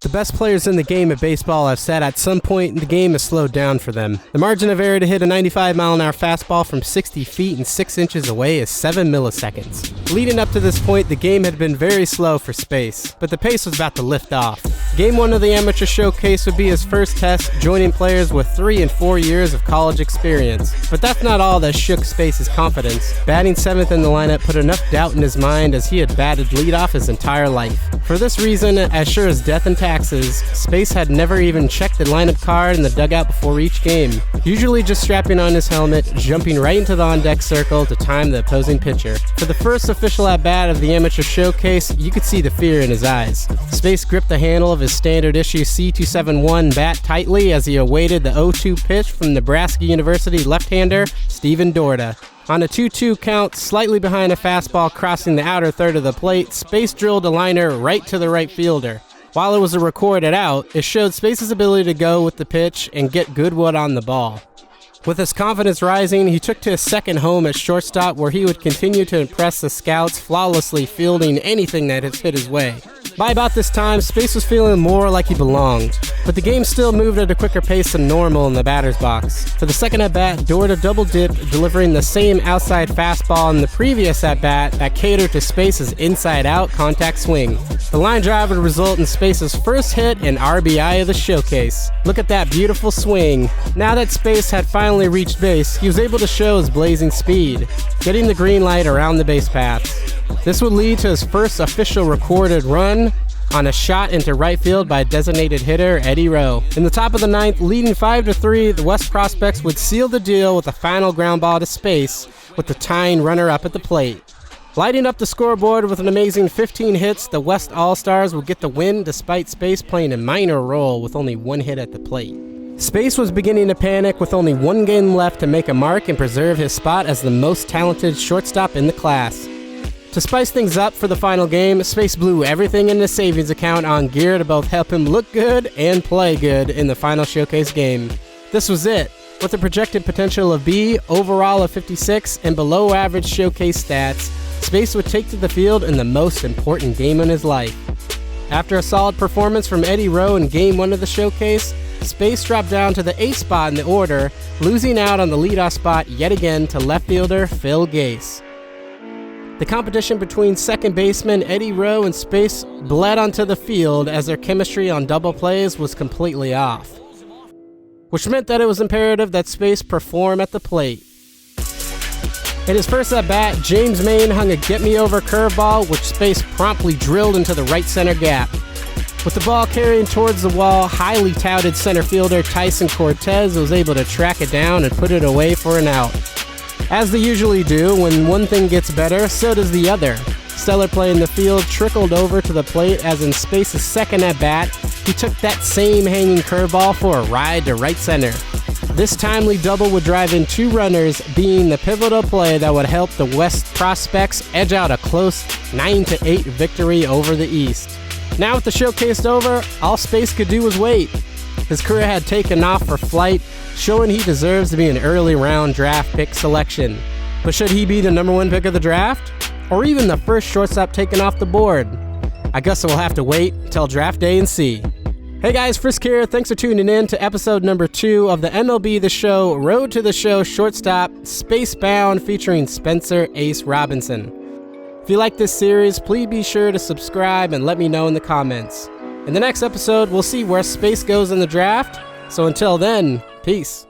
The best players in the game of baseball have said at some point the game has slowed down for them. The margin of error to hit a 95-mile-an-hour fastball from 60 feet and 6 inches away is 7 milliseconds. Leading up to this point, the game had been very slow for Space, but the pace was about to lift off. Game 1 of the Amateur Showcase would be his first test, joining players with 3 and 4 years of college experience. But that's not all that shook Space's confidence. Batting 7th in the lineup put enough doubt in his mind as he had batted leadoff his entire life. For this reason, as sure as death and taxes, Space had never even checked the lineup card in the dugout before each game, usually just strapping on his helmet, jumping right into the on-deck circle to time the opposing pitcher. For the first official at-bat of the Amateur Showcase, you could see the fear in his eyes. Space gripped the handle of his standard issue C271 bat tightly as he awaited the 0-2 pitch from Nebraska University left-hander Steven Dorda. On a 2-2 count, slightly behind a fastball crossing the outer third of the plate, Space drilled a liner right to the right fielder. While it was a recorded out, it showed Space's ability to go with the pitch and get good wood on the ball. With his confidence rising, he took to his second home at shortstop, where he would continue to impress the scouts, flawlessly fielding anything that hit his way. By about this time, Space was feeling more like he belonged, but the game still moved at a quicker pace than normal in the batter's box. For the second at-bat, Dorda double-dipped, delivering the same outside fastball in the previous at-bat that catered to Space's inside-out contact swing. The line drive would result in Space's first hit and RBI of the showcase. Look at that beautiful swing. Now that Space had finally reached base, he was able to show his blazing speed, getting the green light around the base paths. This would lead to his first official recorded run on a shot into right field by designated hitter Eddie Rowe. In the top of the ninth, leading 5-3, the West Prospects would seal the deal with a final ground ball to Space, with the tying runner-up at the plate. Lighting up the scoreboard with an amazing 15 hits, the West All-Stars would get the win despite Space playing a minor role with only 1 hit at the plate. Space was beginning to panic with only 1 game left to make a mark and preserve his spot as the most talented shortstop in the class. To spice things up for the final game, Space blew everything in his savings account on gear to both help him look good and play good in the final showcase game. This was it. With a projected potential of B, overall of 56, and below average showcase stats, Space would take to the field in the most important game in his life. After a solid performance from Eddie Rowe in Game 1 of the showcase, Space dropped down to the 8th spot in the order, losing out on the leadoff spot yet again to left fielder Phil Gase. The competition between second baseman Eddie Rowe and Space bled onto the field as their chemistry on double plays was completely off, which meant that it was imperative that Space perform at the plate. In his first at-bat, James Maine hung a get-me-over curveball, which Space promptly drilled into the right center gap. With the ball carrying towards the wall, highly touted center fielder Tyson Cortez was able to track it down and put it away for an out. As they usually do, when one thing gets better, so does the other. Stellar play in the field trickled over to the plate as in Space's second at-bat, he took that same hanging curveball for a ride to right center. This timely double would drive in 2 runners, being the pivotal play that would help the West Prospects edge out a close 9-8 victory over the East. Now with the showcase over, all Space could do was wait. His career had taken off for flight, showing he deserves to be an early round draft pick selection. But should he be the number 1 pick of the draft? Or even the first shortstop taken off the board? I guess we'll have to wait till draft day and see. Hey guys, Frisk here. Thanks for tuning in to episode number 2 of the MLB The Show Road to the Show Shortstop Spacebound featuring Spencer Ace Robinson. If you like this series, please be sure to subscribe and let me know in the comments. In the next episode, we'll see where Space goes in the draft. So until then, peace.